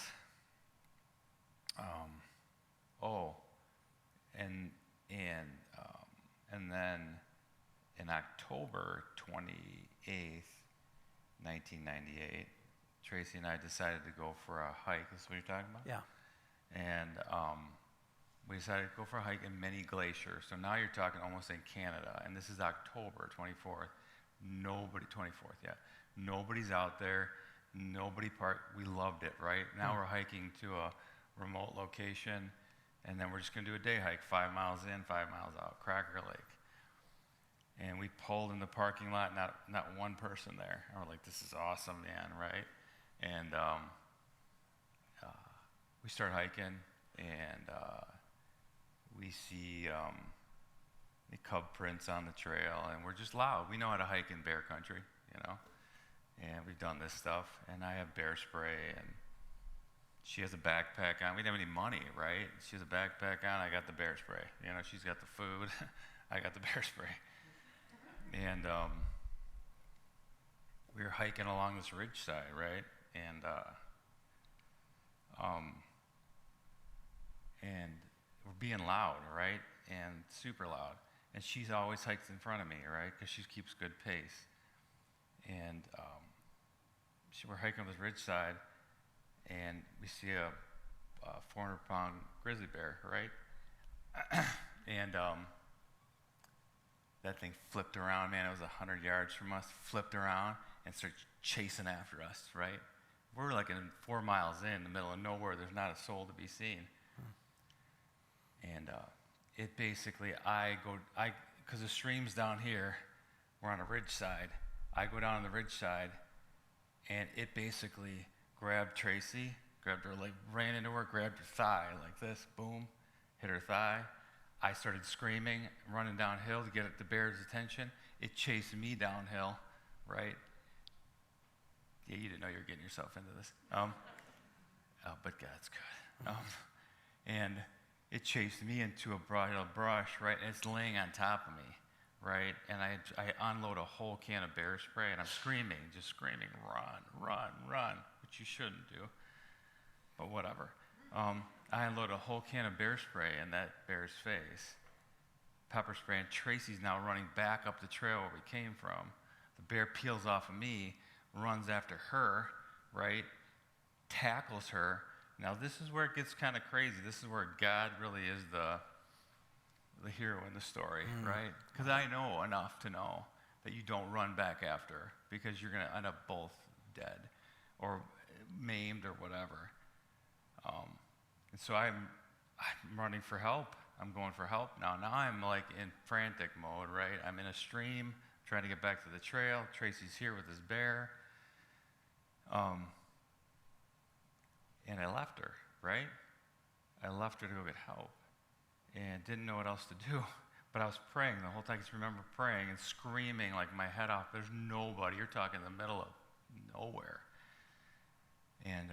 And then in October 28th, 1998, Tracy and I decided to go for a hike. Is what you're talking about? Yeah. And we decided to go for a hike in many glaciers. So now you're talking almost in Canada, and this is October 24th. 24th, yeah. Nobody's out there. Nobody parked. We loved it, right? Now we're hiking to a remote location, and then we're just going to do a day hike, 5 miles in, 5 miles out, Cracker Lake. And we pulled in the parking lot, not one person there. And we're like, this is awesome, man, right? And we start hiking, and we see the cub prints on the trail, and we're just loud. We know how to hike in bear country, and we've done this stuff. And I have bear spray, and she has a backpack on. We didn't have any money, right? She has a backpack on. I got the bear spray. She's got the food. I got the bear spray. And we were hiking along this ridge side, right? And we're being loud, right? And super loud. And she's always hikes in front of me, right? Because she keeps good pace. And we're hiking on this ridge side, and we see a 400-pound grizzly bear, right? And that thing flipped around, man. It was 100 yards from us, flipped around and started chasing after us, right? We're like 4 miles in the middle of nowhere. There's not a soul to be seen. And it basically, because the stream's down here, we're on a ridge side. I go down on the ridge side, and it basically grabbed Tracy, grabbed her leg, ran into her, grabbed her thigh like this, boom, hit her thigh. I started screaming, running downhill to get the bear's attention. It chased me downhill, right? Yeah, you didn't know you were getting yourself into this. But God's good. And it chased me into a brush, right? And it's laying on top of me, right? And I unload a whole can of bear spray, and I'm screaming, just screaming, run, run, run, which you shouldn't do, but whatever. I unload a whole can of bear spray in that bear's face, pepper spray, and Tracy's now running back up the trail where we came from. The bear peels off of me, runs after her, right? Tackles her. Now this is where it gets kind of crazy. This is where God really is the hero in the story, right? Because I know enough to know that you don't run back after her, because you're going to end up both dead or maimed or whatever. And so I'm running for help. I'm going for help now. Now I'm like in frantic mode, right? I'm in a stream trying to get back to the trail. Tracy's here with his bear. And I left her, right? I left her to go get help and didn't know what else to do. But I was praying the whole time. I just remember praying and screaming like my head off. There's nobody. You're talking in the middle of nowhere. And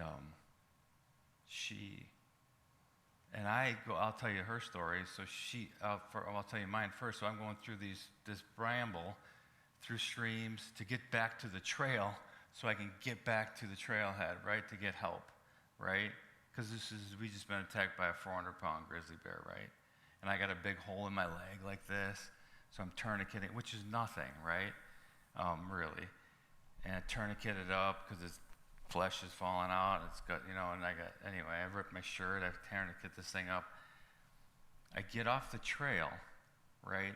I'll tell you her story. So I'll tell you mine first. So I'm going through this bramble, through streams to get back to the trail so I can get back to the trailhead, right, to get help, right? Because we just been attacked by a 400-pound grizzly bear, right? And I got a big hole in my leg like this, so I'm tourniqueting, which is nothing, right, really. And I tourniqueted up because its flesh is falling out. It's got, and anyway, I ripped my shirt. I tourniquet this thing up. I get off the trail, right,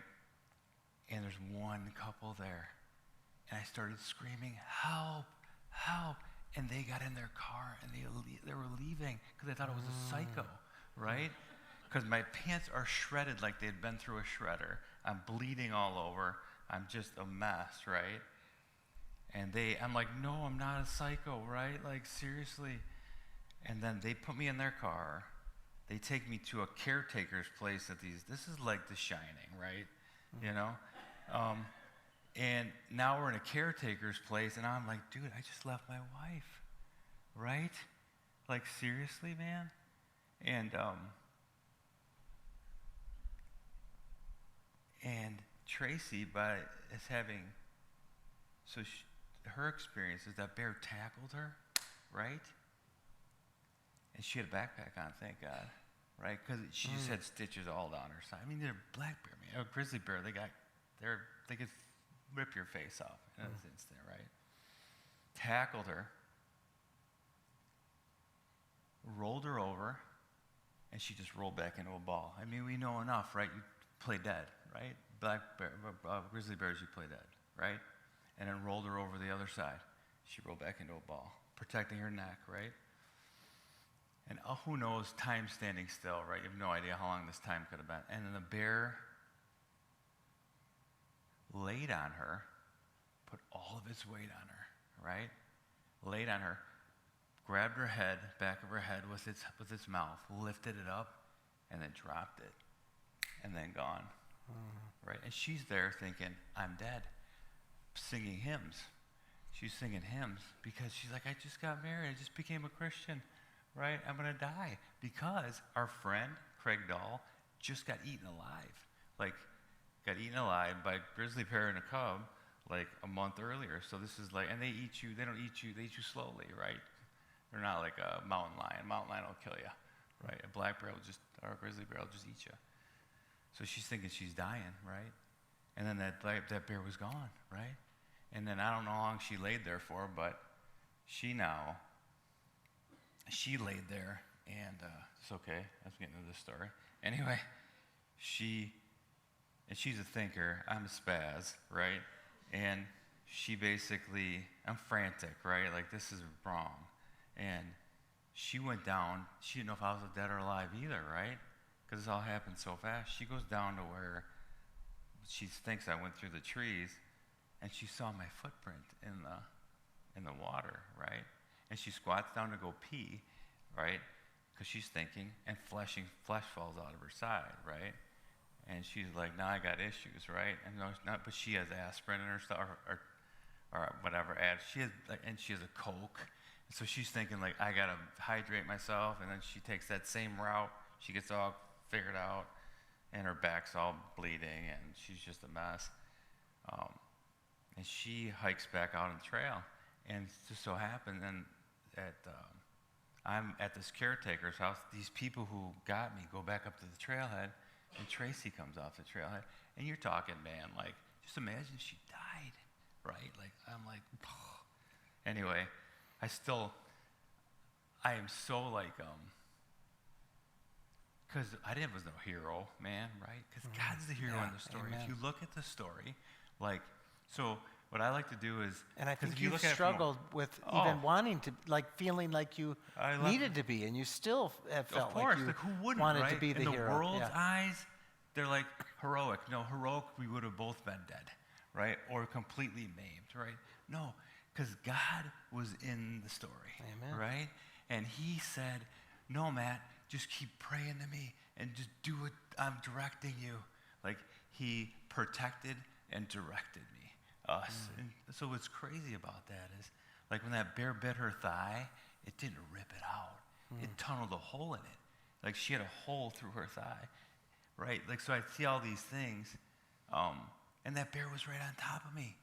and there's one couple there. And I started screaming, help, help. And they got in their car, and they were leaving because they thought it was a psycho, right? Because my pants are shredded like they'd been through a shredder. I'm bleeding all over. I'm just a mess, right? And I'm like, no, I'm not a psycho, right? Like, seriously. And then they put me in their car. They take me to a caretaker's place this is like The Shining, right? And now we're in a caretaker's place, and I'm like, dude, I just left my wife, right? Like, seriously, man? And Tracy, is having, her experience is that bear tackled her, right? And she had a backpack on, thank God, right? Because she just had stitches all down her side. I mean, they're black bear, man. A grizzly bear, they could rip your face off in an instant, right? Tackled her, rolled her over, and she just rolled back into a ball. I mean, we know enough, right? You play dead, right? Black bear, grizzly bears, you play dead, right? And then rolled her over the other side. She rolled back into a ball, protecting her neck, right? And who knows, time standing still, right? You have no idea how long this time could have been. And then the bear laid on her, put all of its weight on her, right? Laid on her, grabbed her head, back of her head with its mouth, lifted it up, and then dropped it, and then gone, right? And she's there thinking, I'm dead, singing hymns. She's singing hymns because she's like, I just got married, I just became a Christian, right? I'm going to die because our friend, Craig Dahl, just got eaten alive, got eaten alive by a grizzly bear and a cub like a month earlier. So this is like, and they don't eat you, they eat you slowly, right? They're not like a mountain lion. Mountain lion will kill you, right? A black bear or a grizzly bear will just eat you. So she's thinking she's dying, right? And then that bear was gone, right? And then I don't know how long she laid there for, but she laid there, and it's okay. I was getting into this story. Anyway, and she's a thinker. I'm a spaz, right? And she basically, I'm frantic, right? Like, this is wrong. And she went down. She didn't know if I was dead or alive either, right? Because this all happened so fast. She goes down to where she thinks I went through the trees, and she saw my footprint in the water, right? And she squats down to go pee, right? Because she's thinking, and flesh falls out of her side, right? And she's like, "Now I got issues, right?" And no, it's not, but she has aspirin in her stuff, or whatever. She has, and she has a Coke. And so she's thinking, like, I gotta hydrate myself. And then she takes that same route. She gets all figured out, and her back's all bleeding, and she's just a mess. And she hikes back out on the trail, and it just so happened, then I'm at this caretaker's house. These people who got me go back up to the trailhead, and Tracy comes off the trailhead, and you're talking, man, like, just imagine she died, right? Like, I'm like, anyway, I am so like, because I was no hero, man, right? Because God's the hero in the story. Amen. If you look at the story, like, so what I like to do is, And I think if you you've look at it from struggled with even wanting to, like, feeling like you needed to be, and you still have felt of course, like you like, who wouldn't, wanted right? to be the in hero. the world's Yeah. eyes, they're like heroic. No, heroic, we would have both been dead, right? Or completely maimed, right? No, because God was in the story, Amen. right? And he said, "No, Matt, just keep praying to me and just do what I'm directing you." Like, he protected and directed me, us. And so what's crazy about that is, like, when that bear bit her thigh, it didn't rip it out. It tunneled a hole in it. Like, she had a hole through her thigh, right? Like, so I see all these things, and that bear was right on top of me.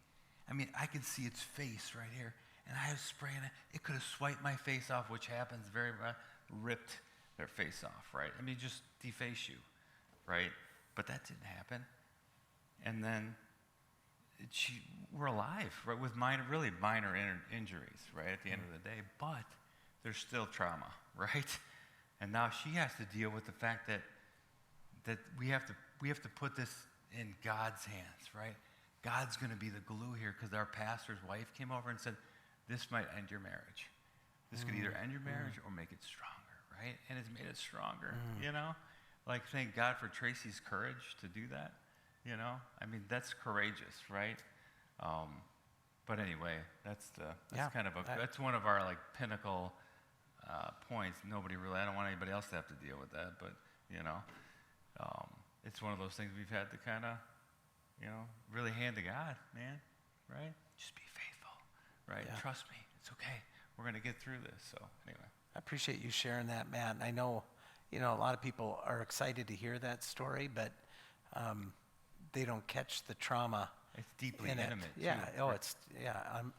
I mean, I can see its face right here, and I was spraying it. It could have swiped my face off, which happens very much, ripped their face off, right? I mean, just deface you, right? But that didn't happen. And then we're alive, right? With really minor injuries, right? At the end of the day, but there's still trauma, right? And now she has to deal with the fact that we have to put this in God's hands, right? God's going to be the glue here, because our pastor's wife came over and said, "This might end your marriage. This could either end your marriage or make it stronger," right? And it's made it stronger, you know? Like, thank God for Tracy's courage to do that, you know? I mean, that's courageous, right? But anyway, that's kind of that's one of our, like, pinnacle points. I don't want anybody else to have to deal with that, but, you know, it's one of those things we've had to kind of, you know, really hand to God, man, right? Just be faithful, right? Yeah. Trust me, it's okay. We're going to get through this. So anyway. I appreciate you sharing that, Matt. And I know, you know, a lot of people are excited to hear that story, but they don't catch the trauma. It's deeply in intimate. it. Yeah. Too. Oh,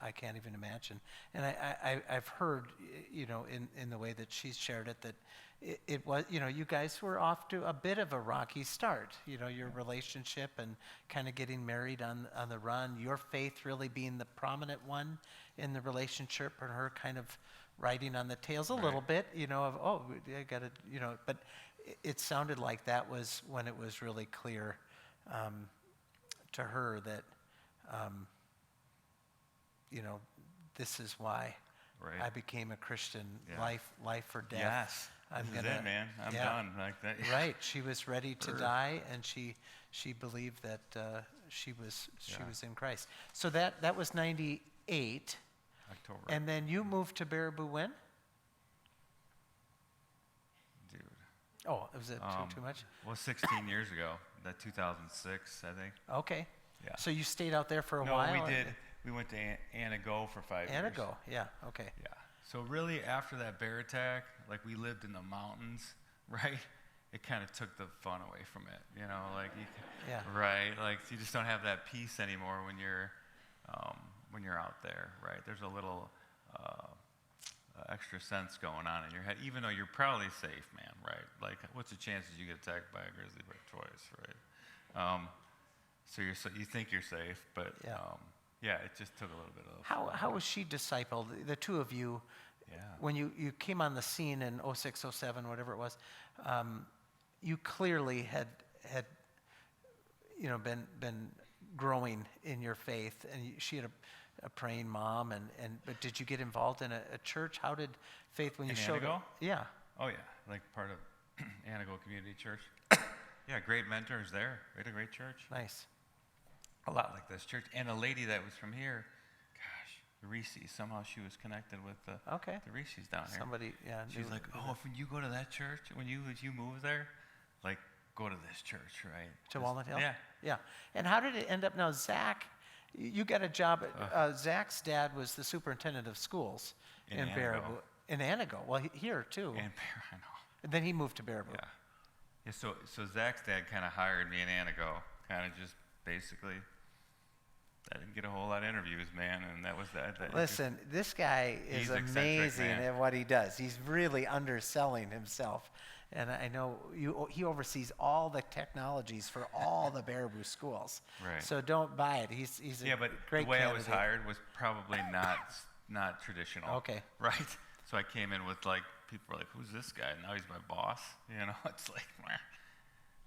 I can't even imagine. And I've heard, you know, in the way that she's shared it, that it was, you know, you guys were off to a bit of a rocky start. You know, your relationship and kind of getting married on the run. Your faith really being the prominent one in the relationship, and her kind of riding on the tails a little bit. You know, of I got to, you know. But it sounded like that was when it was really clear to her that, you know, this is why I became a Christian. Yeah. Life or death. Yes. This is it, man. I'm done like that. Right. She was ready to die, and she believed that she was in Christ. So that was 98. October. And then you moved to Baraboo when? Dude. Oh, was it too much? Well, 16 years ago. That 2006, I think. Okay. Yeah. So you stayed out there for a while? No, we did. We went to Anago for 5 years. Anago, yeah, okay. Yeah. So really, after that bear attack, like, we lived in the mountains, right? It kind of took the fun away from it, you know, like, right? Like, you just don't have that peace anymore when you're out there, right? There's a little extra sense going on in your head, even though you're probably safe, man, right? Like, what's the chances you get attacked by a grizzly bear twice, right? So you think you're safe, but it just took a little bit of. How was she discipled? The two of you, when you came on the scene in 06, 07, whatever it was, you clearly had been growing in your faith, and she had a praying mom, but did you get involved in a church? How did faith when you In showed Anago? up? Yeah, Oh yeah, like part of Anago Community Church. Yeah, great mentors there. We had a great church. nice. A lot like this church. And a lady that was from here, gosh, Reese, somehow she was connected with Okay. the Reese's down here. Somebody, yeah. She's knew- like, oh, if you go to that church, when you move there, like, go to this church, right? To Just- Walnut Hill? Yeah. Yeah. And how did it end up now, Zach? You got a job at, Zach's dad was the superintendent of schools In in Anago. Baraboo. In Anago. Well, here too. And I know. And then he moved to Baraboo. Yeah. Yeah, so Zach's dad kind of hired me in Anago, kind of just basically, I didn't get a whole lot of interviews, man, and that was that. Listen, this guy is He's eccentric, amazing man. at what he does. He's really underselling himself. And I know he oversees all the technologies for all the Baraboo schools. Right. So don't buy it. He's a Yeah, but great the way candidate. I was hired was probably not traditional. Okay. Right? So I came in with like, people were like, who's this guy? Now he's my boss. You know, it's like, meh.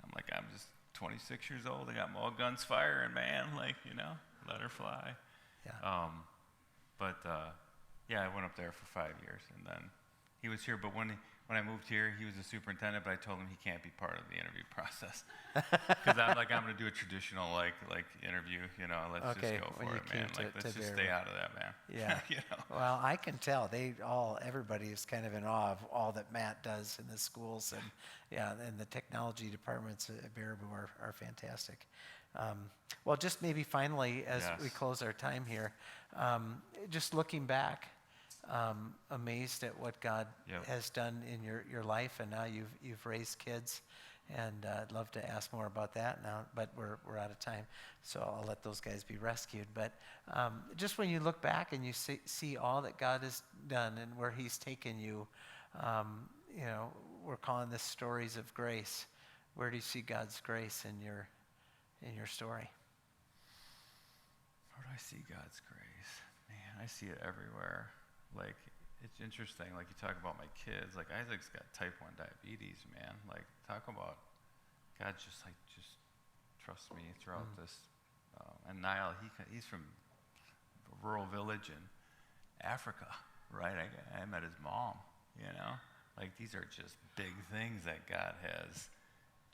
I'm like, I'm just 26 years old. I got all guns firing, man. Like, let her fly. Yeah. Yeah, I went up there for 5 years, and then he was here. But when I moved here, he was the superintendent, but I told him he can't be part of the interview process because I'm going to do a traditional like interview. Let's Okay, just go when for you it, man. came Like, to let's just Baraboo. stay out of that, man. Yeah. Well, I can tell everybody is kind of in awe of all that Matt does in the schools, and the technology departments at Baraboo are fantastic. Well, just maybe finally, as we Yes. close our time here, just looking back, amazed at what God Yep. has done in your life, and now you've raised kids, and I'd love to ask more about that now, but we're out of time, so I'll let those guys be rescued. But just when you look back and you see all that God has done and where He's taken you, we're calling this stories of grace. Where do you see God's grace in your story? Where do I see God's grace? Man, I see it everywhere. Like, it's interesting. Like, you talk about my kids. Like, Isaac's got type 1 diabetes, man. Like, talk about God just trust me throughout this. And Niall, he's from a rural village in Africa, right? I met his mom, Like, these are just big things that God has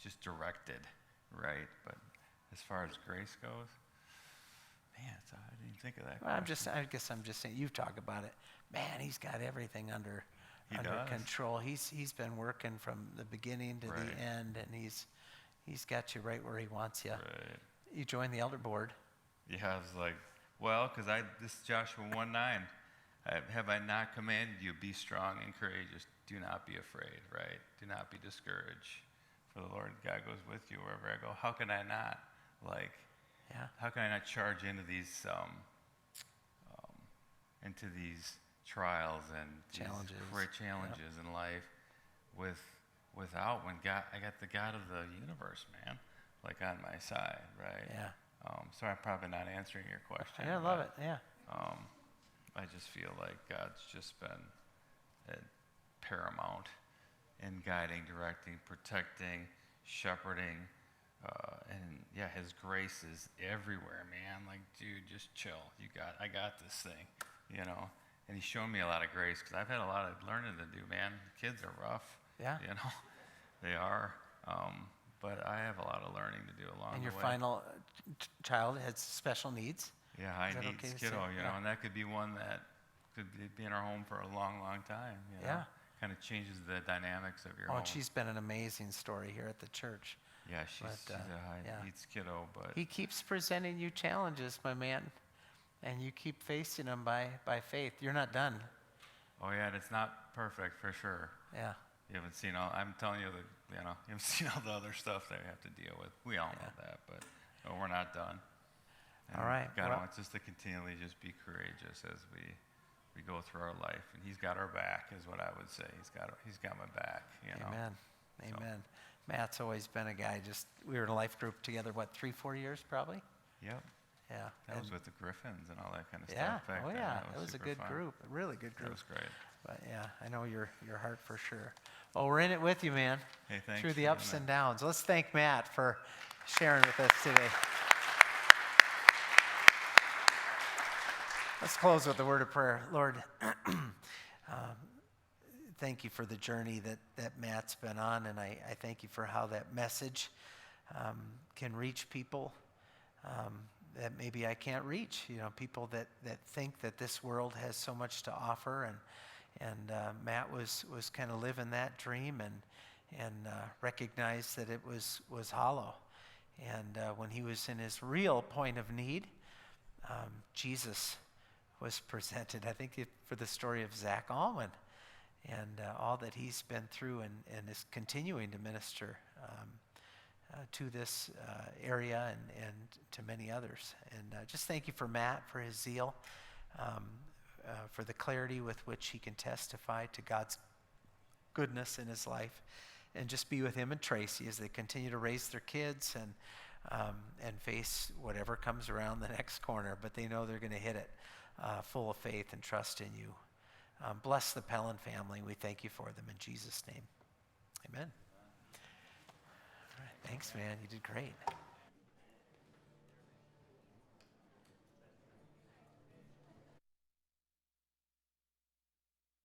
just directed, right? But as far as grace goes, man, I didn't even think of that. Well, I guess I'm just saying, you talk about it. Man, He's got everything under does. control. He's been working from the beginning to Right. the end, and he's got you right where He wants you. Right. You joined the elder board. Yeah, I was like, well, because this is Joshua 1:9. Have I not commanded you, be strong and courageous? Do not be afraid, right? Do not be discouraged. For the Lord God goes with you wherever I go. How can I not? Like, Yeah. how can I not charge into these trials and these Challenges. great challenges in life without when I got the God of the universe, man, like on my side, right? Yeah. So I'm probably not answering your question. Yeah, I love but, it. Yeah. I just feel like God's just been paramount in guiding, directing, protecting, shepherding, and yeah, His grace is everywhere, man. Like, dude, just chill. I got this thing, And He's shown me a lot of grace because I've had a lot of learning to do, man. Kids are rough, Yeah. They are. But I have a lot to learning to do along And the your way. final child had special needs. Yeah, high Is that needs okay to kiddo, say? Yeah. and that could be one that could be in our home for a long, long time. Yeah. Kind of changes the dynamics of your Oh, home. and she's been an amazing story here at the church. Yeah, she's but, a high yeah. needs kiddo, but He keeps presenting you challenges, my man, and you keep facing them by faith. You're not done. oh yeah, and it's not perfect for sure. Yeah. You haven't seen all. I'm telling you that you haven't seen all the other stuff that we have to deal with. We all know that, but we're not done. And All right, God well- wants us to continually just be courageous as we go through our life, and He's got our back, is what I would say. He's got my back. Amen. Amen. Matt's always been a guy. We were in a life group together. 3-4 years probably. Yep. Yeah. That And was with the Griffins and all that kind of yeah. stuff back Oh then. yeah. That It was a super good fun. group. A really good That group. was great. But yeah, I know your heart for sure. Well, we're in it with you, man. Hey, thanks Through for the doing ups that. and downs. Let's thank Matt for sharing with us today. Let's close with a word of prayer. Lord, thank you for the journey that Matt's been on, and I thank you for how that message can reach people that maybe I can't reach. People that think that this world has so much to offer, and Matt was kind of living that dream and recognized that it was hollow. And when he was in his real point of need, Jesus was presented. I think for the story of Zach Allman and all that he's been through and is continuing to minister to this area and to many others. And just thank you for Matt, for his zeal, for the clarity with which he can testify to God's goodness in his life, and just be with him and Tracy as they continue to raise their kids and face whatever comes around the next corner. But they know they're going to hit it full of faith and trust in you. Bless the Pelland family. We thank you for them in Jesus' name. Amen. All right, thanks, man. You did great.